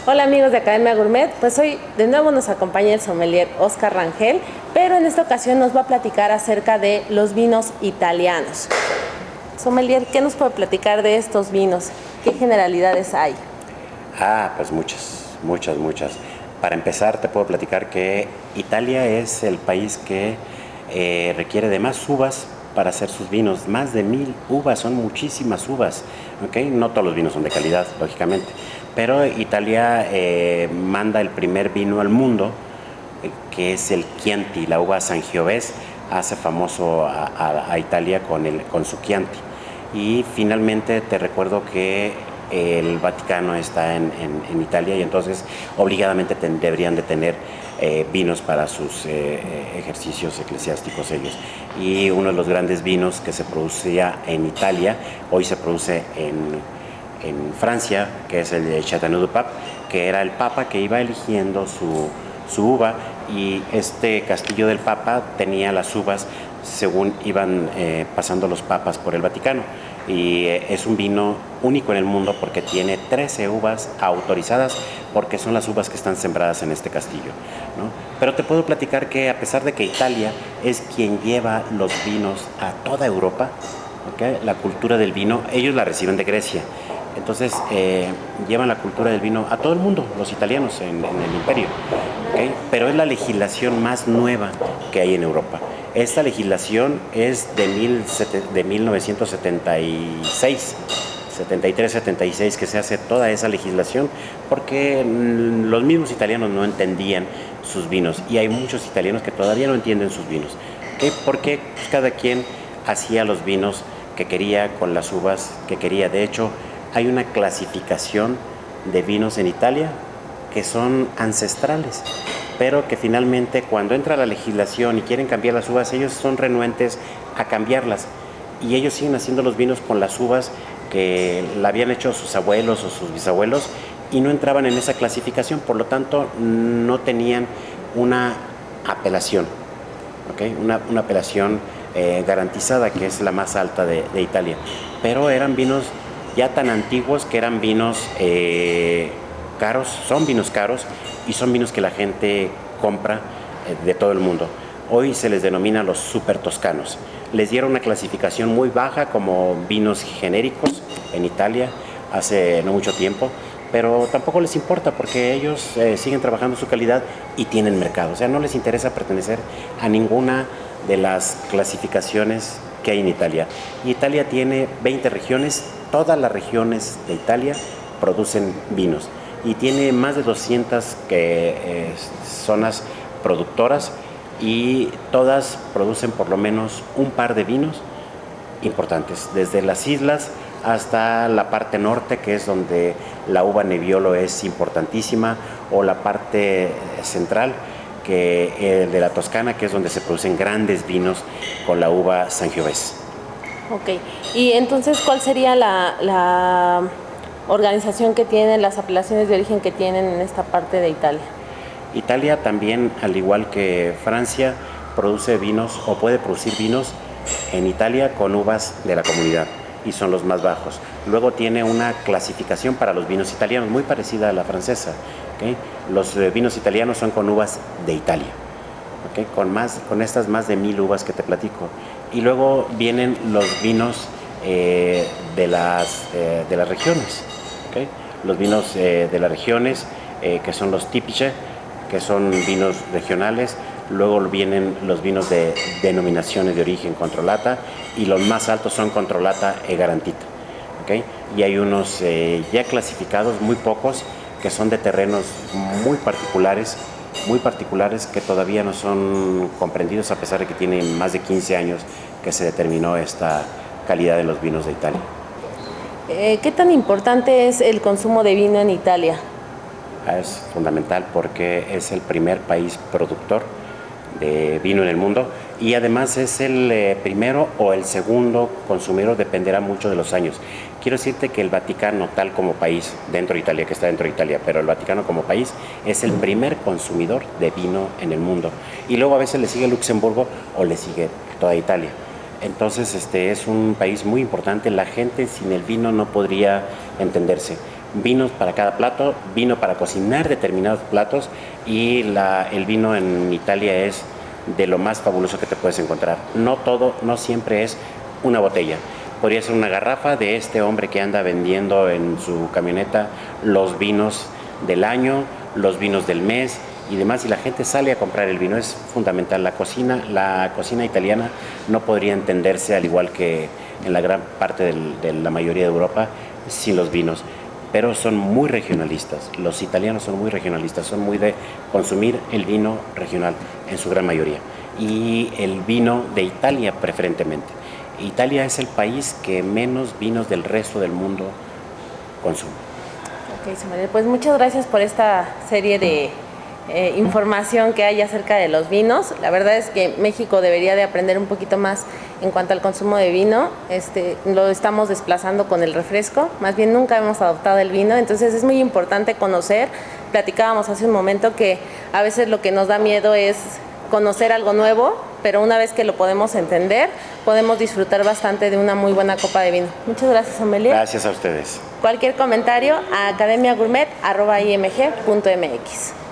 Hola amigos de Academia Gourmet, pues hoy de nuevo nos acompaña el sommelier Oscar Rangel, pero en esta ocasión nos va a platicar acerca de los vinos italianos. Sommelier, ¿qué nos puede platicar de estos vinos? ¿Qué generalidades hay? Pues muchas. Para empezar, te puedo platicar que Italia es el país que requiere de más uvas para hacer sus vinos. Más de 1000 uvas, son muchísimas uvas. ¿Okay? No todos los vinos son de calidad, lógicamente. Pero Italia manda el primer vino al mundo, que es el Chianti, la uva Sangiovese, hace famoso a Italia con su Chianti. Y finalmente te recuerdo que el Vaticano está en Italia y entonces obligadamente deberían de tener vinos para sus ejercicios eclesiásticos ellos. Y uno de los grandes vinos que se producía en Italia, hoy se produce en Francia, que es el de Châteauneuf du Pape, que era el Papa que iba eligiendo su uva, y este castillo del Papa tenía las uvas según iban pasando los papas por el Vaticano. Y es un vino único en el mundo porque tiene 13 uvas autorizadas, porque son las uvas que están sembradas en este castillo, ¿no? Pero te puedo platicar que a pesar de que Italia es quien lleva los vinos a toda Europa, ¿okay? La cultura del vino, ellos la reciben de Grecia. Entonces llevan la cultura del vino a todo el mundo, los italianos en el imperio, ¿okay? Pero es la legislación más nueva que hay en Europa. Esta legislación es de 1976, 73-76, que se hace toda esa legislación porque los mismos italianos no entendían sus vinos, y hay muchos italianos que todavía no entienden sus vinos, ¿okay? Porque cada quien hacía los vinos que quería con las uvas que quería. De hecho, hay una clasificación de vinos en Italia que son ancestrales, pero que finalmente cuando entra la legislación y quieren cambiar las uvas, ellos son renuentes a cambiarlas, y ellos siguen haciendo los vinos con las uvas que la habían hecho sus abuelos o sus bisabuelos y no entraban en esa clasificación, por lo tanto no tenían una apelación, ¿okay? Una apelación garantizada, que es la más alta de Italia, pero eran vinos ya tan antiguos que eran vinos caros, son vinos caros, y son vinos que la gente compra de todo el mundo. Hoy se les denomina los super toscanos. Les dieron una clasificación muy baja como vinos genéricos en Italia hace no mucho tiempo, pero tampoco les importa porque ellos siguen trabajando su calidad y tienen mercado. O sea, no les interesa pertenecer a ninguna de las clasificaciones que hay en Italia. Y Italia tiene 20 regiones, todas las regiones de Italia producen vinos, y tiene más de 200 zonas productoras, y todas producen por lo menos un par de vinos importantes, desde las islas hasta la parte norte, que es donde la uva Nebbiolo es importantísima, o la parte central de la Toscana, que es donde se producen grandes vinos con la uva Sangiovese. Ok, y entonces, ¿cuál sería la organización que tienen, las apelaciones de origen que tienen en esta parte de Italia? Italia también, al igual que Francia, produce vinos o puede producir vinos en Italia con uvas de la comunidad, y son los más bajos. Luego tiene una clasificación para los vinos italianos muy parecida a la francesa, ¿okay? Los vinos italianos son con uvas de Italia, ¿okay? Con estas más de 1000 uvas que te platico. Y luego vienen los vinos de las regiones, ¿okay? Los vinos de las regiones, que son los tipiche, que son vinos regionales. Luego vienen los vinos de denominaciones de origen controlata, y los más altos son controlata e garantita, ¿okay? Y hay unos ya clasificados, muy pocos, que son de terrenos muy particulares, que todavía no son comprendidos, a pesar de que tienen más de 15 años que se determinó esta calidad de los vinos de Italia. ¿Qué tan importante es el consumo de vino en Italia? Es fundamental porque es el primer país productor de vino en el mundo, y además es el primero o el segundo consumidor, dependerá mucho de los años. Quiero decirte que el Vaticano, tal como país, dentro de Italia, que está dentro de Italia, pero el Vaticano como país es el primer consumidor de vino en el mundo. Y luego a veces le sigue Luxemburgo o le sigue toda Italia. Entonces, es un país muy importante. La gente sin el vino no podría entenderse. Vinos para cada plato, vino para cocinar determinados platos y el vino en Italia es de lo más fabuloso que te puedes encontrar. No todo, no siempre es una botella. Podría ser una garrafa de este hombre que anda vendiendo en su camioneta los vinos del año, los vinos del mes y demás, y la gente sale a comprar el vino. Es fundamental. La cocina italiana no podría entenderse, al igual que en la gran parte de la mayoría de Europa, sin los vinos. Pero son muy regionalistas. Los italianos son muy regionalistas, son muy de consumir el vino regional en su gran mayoría. Y el vino de Italia preferentemente. Italia es el país que menos vinos del resto del mundo consume. Ok, Sommelier, pues muchas gracias por esta serie de información que hay acerca de los vinos. La verdad es que México debería de aprender un poquito más en cuanto al consumo de vino. Lo estamos desplazando con el refresco, más bien nunca hemos adoptado el vino, entonces es muy importante conocer. Platicábamos hace un momento que a veces lo que nos da miedo es conocer algo nuevo, pero una vez que lo podemos entender, podemos disfrutar bastante de una muy buena copa de vino. Muchas gracias, sommelier. Gracias a ustedes. Cualquier comentario a academiagourmet@img.mx.